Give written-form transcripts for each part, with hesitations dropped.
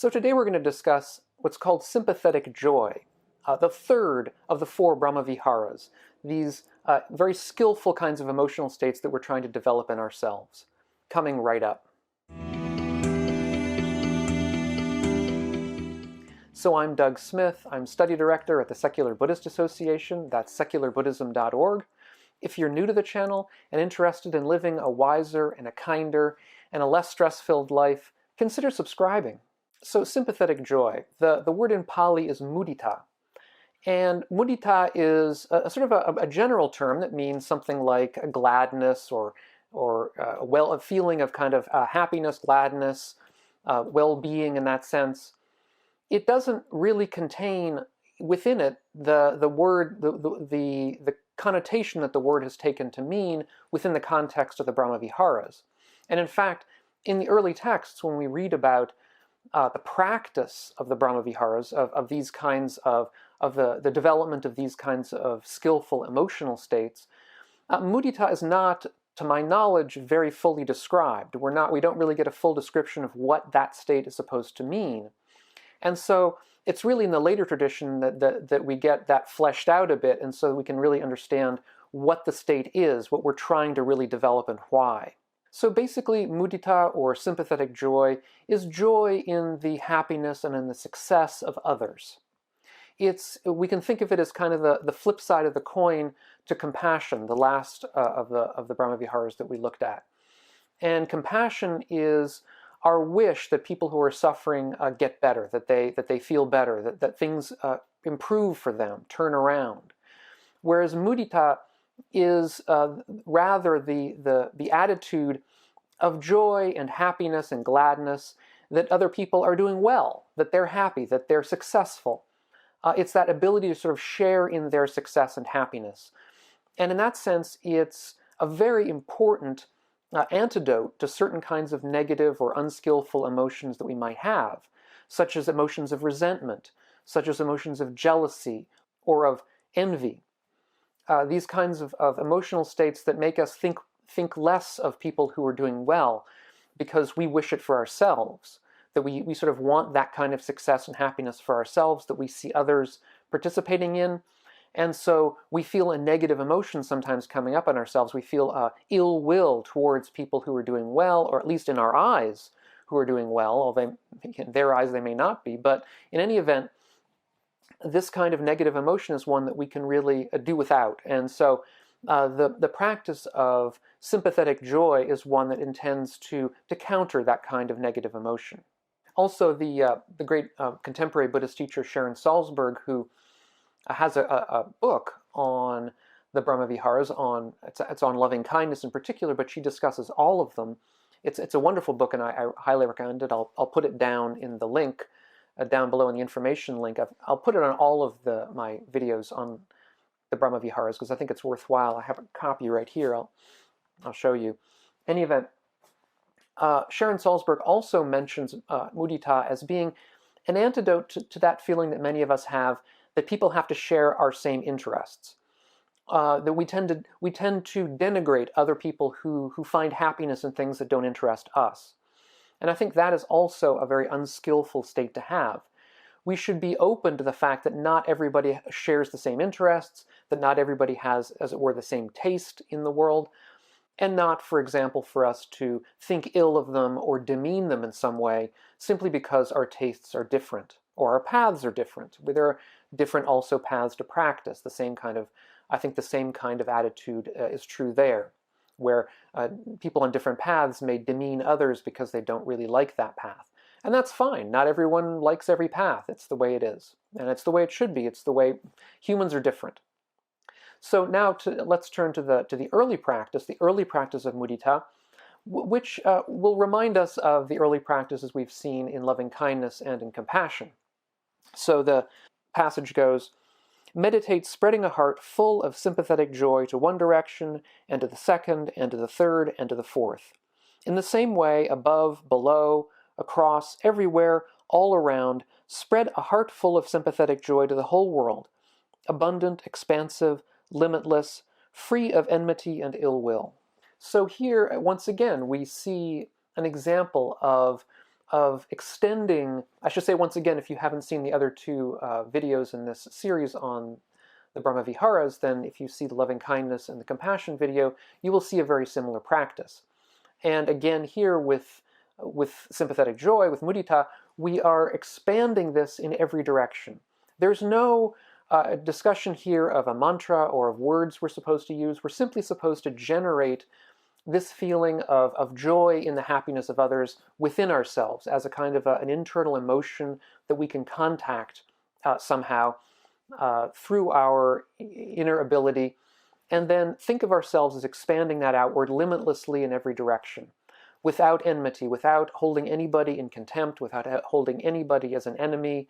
So today we're going to discuss what's called sympathetic joy, the third of the four Brahmaviharas, these very skillful kinds of emotional states that we're trying to develop in ourselves. Coming right up. So I'm Doug Smith. I'm study director at the Secular Buddhist Association. That's secularbuddhism.org. If you're new to the channel and interested in living a wiser and a kinder and a less stress-filled life, consider subscribing. So sympathetic joy, the word in Pali is mudita. And mudita is a sort of a general term that means something like a gladness or a feeling of kind of happiness, gladness, well-being in that sense. It doesn't really contain within it the word, the connotation that the word has taken to mean within the context of the Brahmaviharas. And in fact, in the early texts, when we read about the practice of the Brahmaviharas, of these kinds of the development of these kinds of skillful emotional states, mudita is not, to my knowledge, very fully described. We don't really get a full description of what that state is supposed to mean. And so it's really in the later tradition that we get that fleshed out a bit, and so we can really understand what the state is, what we're trying to really develop and why. So basically, mudita, or sympathetic joy, is joy in the happiness and in the success of others. We can think of it as kind of the flip side of the coin to compassion, the last of the Brahmaviharas that we looked at. And compassion is our wish that people who are suffering get better, that they feel better, that things improve for them, turn around. Whereas mudita is rather the attitude of joy and happiness and gladness that other people are doing well, that they're happy, that they're successful. It's that ability to sort of share in their success and happiness. And in that sense, it's a very important antidote to certain kinds of negative or unskillful emotions that we might have, such as emotions of resentment, such as emotions of jealousy or of envy. These kinds of emotional states that make us think less of people who are doing well because we wish it for ourselves, that we sort of want that kind of success and happiness for ourselves that we see others participating in. And so we feel a negative emotion sometimes coming up on ourselves. We feel ill will towards people who are doing well, or at least in our eyes, who are doing well, although in their eyes they may not be. But in any event, this kind of negative emotion is one that we can really do without. And so the practice of sympathetic joy is one that intends to counter that kind of negative emotion. Also, the great contemporary Buddhist teacher Sharon Salzberg, who has a book on the Brahmaviharas, it's on loving kindness in particular, but she discusses all of them. It's a wonderful book, and I highly recommend it. I'll put it down in the link, down below in the information link. I'll put it on all of my videos on the Brahmaviharas because I think it's worthwhile. I have a copy right here. I'll show you. In any event, Sharon Salzberg also mentions mudita as being an antidote to that feeling that many of us have, that people have to share our same interests. That we tend to denigrate other people who find happiness in things that don't interest us. And I think that is also a very unskillful state to have. We should be open to the fact that not everybody shares the same interests, that not everybody has, as it were, the same taste in the world, and not, for example, for us to think ill of them or demean them in some way simply because our tastes are different or our paths are different. There are different also paths to practice. I think the same kind of attitude is true there, where people on different paths may demean others because they don't really like that path. And that's fine. Not everyone likes every path. It's the way it is. And it's the way it should be. It's the way humans are different. So now let's turn to the early practice of mudita, which will remind us of the early practices we've seen in loving kindness and in compassion. So the passage goes, meditate spreading a heart full of sympathetic joy to one direction, and to the second, and to the third, and to the fourth. In the same way, above, below, across, everywhere, all around, spread a heart full of sympathetic joy to the whole world, abundant, expansive, limitless, free of enmity and ill will. So here, once again, we see an example of extending, I should say once again, if you haven't seen the other two videos in this series on the Brahmaviharas, then if you see the loving kindness and the compassion video, you will see a very similar practice. And again here with sympathetic joy, with mudita, we are expanding this in every direction. There's no discussion here of a mantra or of words we're supposed to use. We're simply supposed to generate this feeling of joy in the happiness of others within ourselves as a kind of an internal emotion that we can contact somehow through our inner ability, and then think of ourselves as expanding that outward limitlessly in every direction, without enmity, without holding anybody in contempt, without holding anybody as an enemy,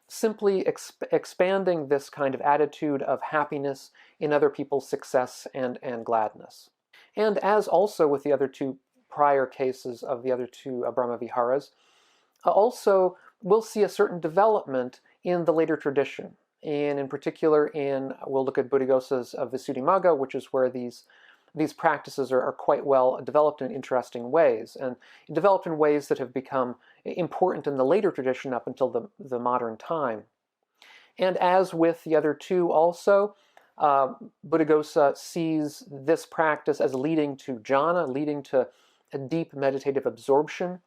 simply expanding this kind of attitude of happiness in other people's success and gladness. And as also with the other two prior cases of the other two Brahmaviharas, also we'll see a certain development in the later tradition. And in particular, we'll look at Buddhaghosa's Visuddhimagga, which is where these practices are quite well developed in interesting ways, and developed in ways that have become important in the later tradition up until the modern time. And as with the other two also, Buddhaghosa sees this practice as leading to jhana, leading to a deep meditative absorption.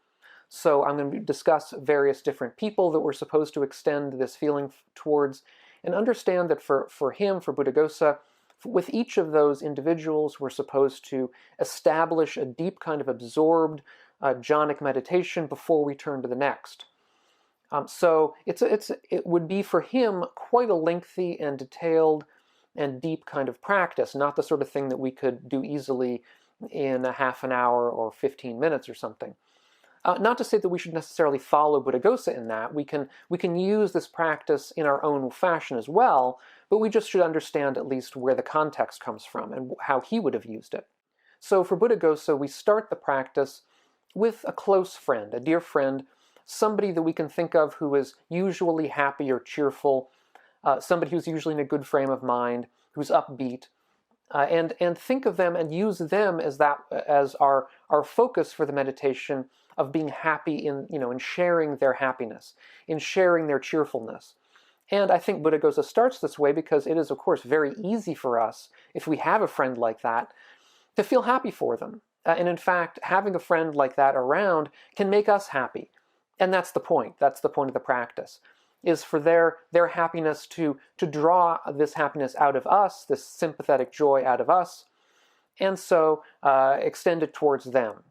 So I'm going to discuss various different people that we're supposed to extend this feeling towards, and understand that for him, for Buddhaghosa, with each of those individuals, we're supposed to establish a deep kind of absorbed jhanic meditation before we turn to the next. So it would be for him quite a lengthy and detailed and deep kind of practice, not the sort of thing that we could do easily in a half an hour or 15 minutes or something. Not to say that we should necessarily follow Buddhaghosa in that. We can use this practice in our own fashion as well, but we just should understand at least where the context comes from and how he would have used it. So for Buddhaghosa, we start the practice with a close friend, a dear friend, somebody that we can think of who is usually happy or cheerful, somebody who's usually in a good frame of mind, who's upbeat, and think of them and use them as our focus for the meditation of being happy in sharing their happiness, in sharing their cheerfulness. And I think Buddhaghosa starts this way because it is, of course, very easy for us, if we have a friend like that, to feel happy for them. And in fact, having a friend like that around can make us happy. And that's the point. That's the point of the practice, is for their happiness to draw this happiness out of us, this sympathetic joy out of us, and so extend it towards them.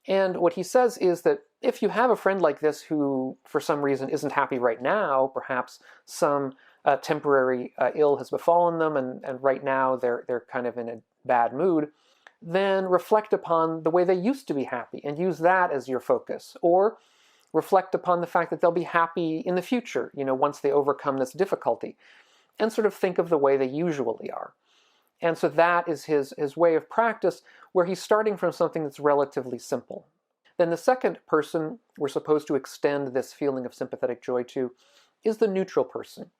And what he says is that if you have a friend like this who, for some reason, isn't happy right now, perhaps some temporary ill has befallen them, and right now they're kind of in a bad mood, then reflect upon the way they used to be happy and use that as your focus. Or reflect upon the fact that they'll be happy in the future, once they overcome this difficulty, and sort of think of the way they usually are. And so that is his way of practice, where he's starting from something that's relatively simple. Then the second person we're supposed to extend this feeling of sympathetic joy to is the neutral person.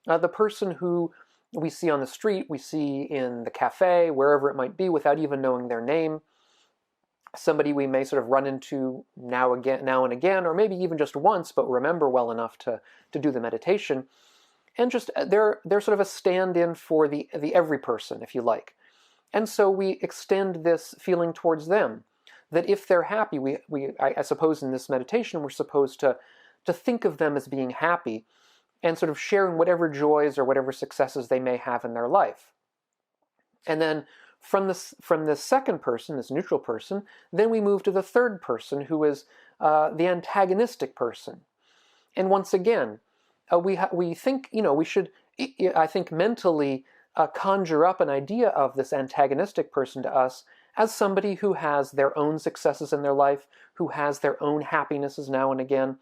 The person who we see on the street, we see in the cafe, wherever it might be, without even knowing their name. Somebody we may sort of run into now and again, or maybe even just once, but remember well enough to do the meditation. And just they're sort of a stand-in for the every person, if you like. And so we extend this feeling towards them, that if they're happy, I suppose in this meditation we're supposed to think of them as being happy and sort of sharing whatever joys or whatever successes they may have in their life. And then from this second person, this neutral person, then we move to the third person, who is the antagonistic person. And once again, we think, we should, I think, mentally conjure up an idea of this antagonistic person to us as somebody who has their own successes in their life, who has their own happinesses now and again,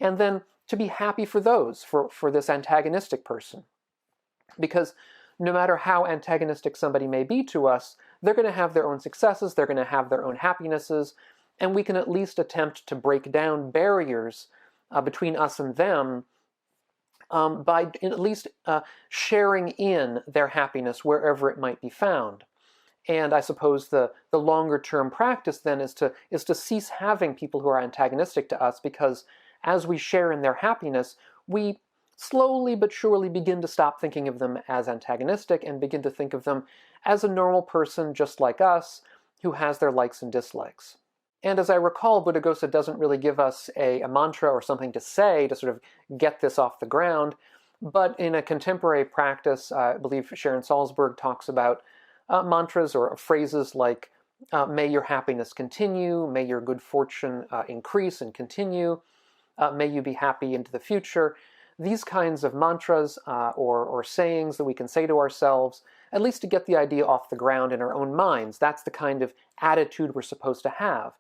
and then to be happy for those, for this antagonistic person. Because no matter how antagonistic somebody may be to us, they're going to have their own successes, they're going to have their own happinesses, and we can at least attempt to break down barriers between us and them by at least sharing in their happiness wherever it might be found. And I suppose the longer term practice then is to cease having people who are antagonistic to us, because as we share in their happiness, we slowly but surely begin to stop thinking of them as antagonistic and begin to think of them as a normal person just like us who has their likes and dislikes. And as I recall, Buddhaghosa doesn't really give us a mantra or something to say to sort of get this off the ground, but in a contemporary practice, I believe Sharon Salzberg talks about mantras or phrases like, may your happiness continue, may your good fortune increase and continue, may you be happy into the future. These kinds of mantras or sayings that we can say to ourselves, at least to get the idea off the ground in our own minds. That's the kind of attitude we're supposed to have,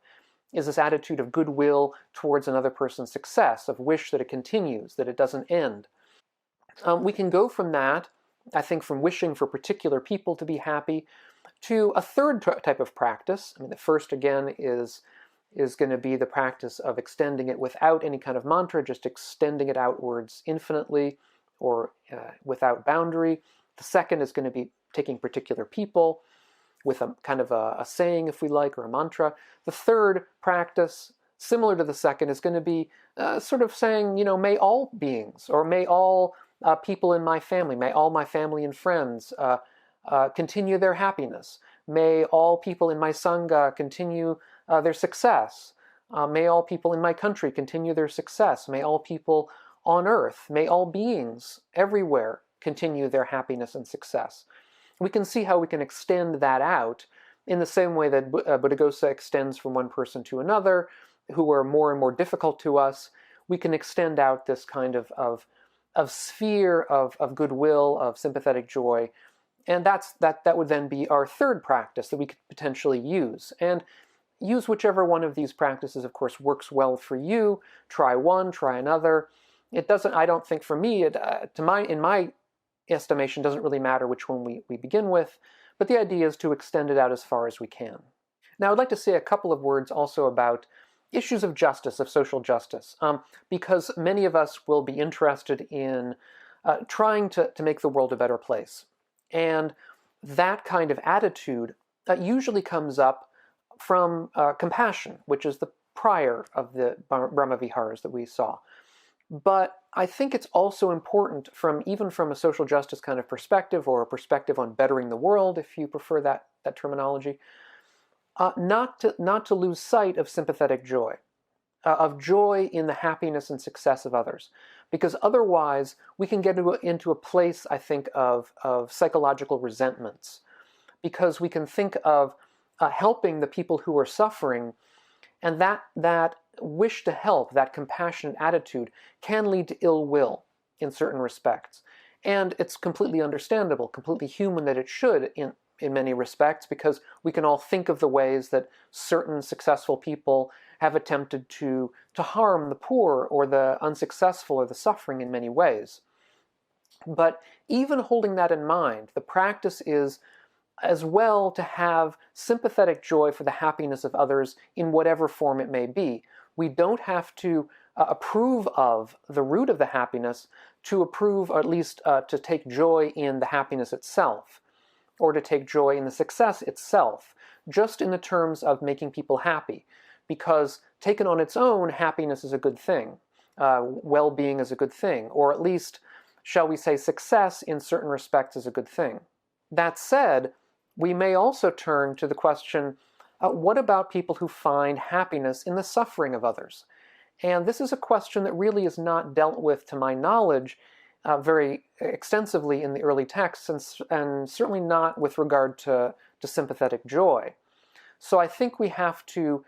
is this attitude of goodwill towards another person's success, of wish that it continues, that it doesn't end. We can go from that, I think, from wishing for particular people to be happy, to a third type of practice. I mean, the first, again, is going to be the practice of extending it without any kind of mantra, just extending it outwards infinitely or without boundary. The second is going to be taking particular people with a kind of a saying, if we like, or a mantra. The third practice, similar to the second, is going to be sort of saying, may all beings, or may all people in my family, may all my family and friends continue their happiness. May all people in my sangha continue their success. May all people in my country continue their success. May all people on earth, may all beings everywhere continue their happiness and success. We can see how we can extend that out in the same way that Buddhaghosa extends from one person to another, who are more and more difficult to us. We can extend out this kind of sphere of goodwill, of sympathetic joy, and that would then be our third practice that we could potentially use. And use whichever one of these practices, of course, works well for you. Try one, try another. It doesn't, I don't think for me, in my estimation, doesn't really matter which one we begin with, but the idea is to extend it out as far as we can. Now, I'd like to say a couple of words also about issues of justice, of social justice, because many of us will be interested in trying to make the world a better place. And that kind of attitude usually comes up from compassion, which is the prior of the Brahmaviharas that we saw. But I think it's also important, even from a social justice kind of perspective, or a perspective on bettering the world, if you prefer that terminology, not to lose sight of sympathetic joy, of joy in the happiness and success of others. Because otherwise, we can get into a place, I think, of psychological resentments. Because we can think of helping the people who are suffering, and that wish to help, that compassionate attitude, can lead to ill will in certain respects. And it's completely understandable, completely human that it should in many respects, because we can all think of the ways that certain successful people have attempted to harm the poor or the unsuccessful or the suffering in many ways. But even holding that in mind, the practice is as well to have sympathetic joy for the happiness of others in whatever form it may be. We don't have to approve of the root of the happiness to approve, or at least to take joy in the happiness itself, or to take joy in the success itself, just in the terms of making people happy. Because taken on its own, happiness is a good thing. Well-being is a good thing. Or at least, shall we say, success in certain respects is a good thing. That said, we may also turn to the question, what about people who find happiness in the suffering of others? And this is a question that really is not dealt with, to my knowledge, very extensively in the early texts, and certainly not with regard to sympathetic joy. So I think we have to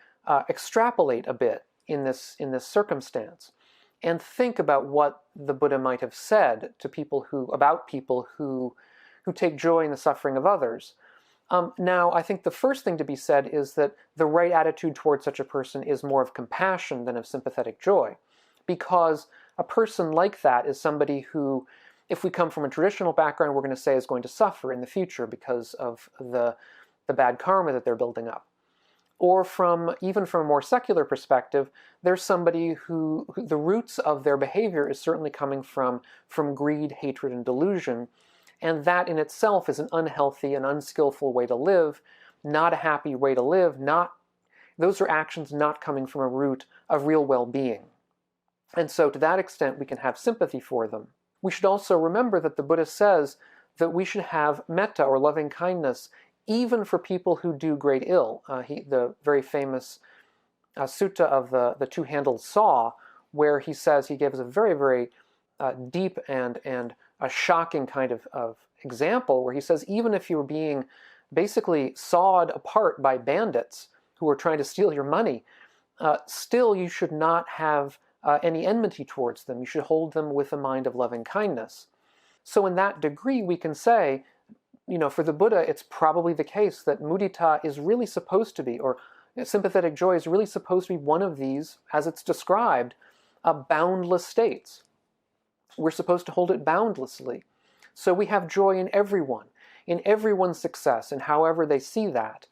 extrapolate a bit in this circumstance and think about what the Buddha might have said to people who take joy in the suffering of others. Now, I think the first thing to be said is that the right attitude towards such a person is more of compassion than of sympathetic joy, because a person like that is somebody who, if we come from a traditional background, we're going to say is going to suffer in the future because of the bad karma that they're building up. Or even from a more secular perspective, there's somebody who the roots of their behavior is certainly coming from greed, hatred, and delusion, And that in itself is an unhealthy and unskillful way to live, not a happy way to live. Those are actions not coming from a root of real well-being. And so to that extent, we can have sympathy for them. We should also remember that the Buddha says that we should have metta, or loving kindness, even for people who do great ill. The very famous sutta of the two-handled saw, where he says, he gives a very, very deep and a shocking kind of example, where he says, even if you're being basically sawed apart by bandits who are trying to steal your money, still you should not have any enmity towards them. You should hold them with a mind of loving kindness. So in that degree, we can say, for the Buddha, it's probably the case that mudita is really supposed to be, or sympathetic joy is really supposed to be one of these, as it's described, boundless states. We're supposed to hold it boundlessly. So we have joy in everyone's success, and however they see that.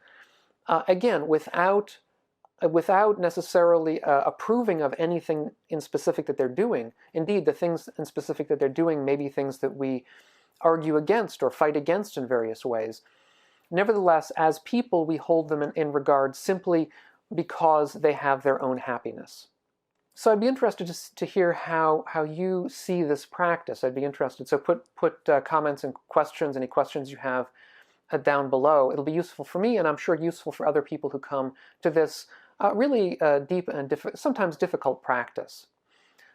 Again, without necessarily approving of anything in specific that they're doing. Indeed, the things in specific that they're doing may be things that we argue against or fight against in various ways. Nevertheless, as people, we hold them in regard simply because they have their own happiness. So I'd be interested to hear how you see this practice. I'd be interested. So put comments and questions, any questions you have down below. It'll be useful for me, and I'm sure useful for other people who come to this really deep and sometimes difficult practice.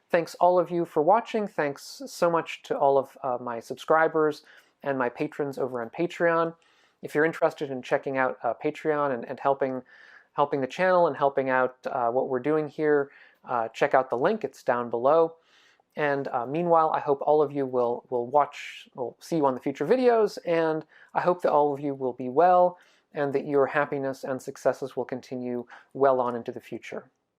Thanks all of you for watching. Thanks so much to all of my subscribers and my patrons over on Patreon. If you're interested in checking out Patreon and helping the channel and helping out what we're doing here, check out the link. It's down below. And meanwhile, I hope all of you will see you on the future videos, and I hope that all of you will be well, and that your happiness and successes will continue well on into the future.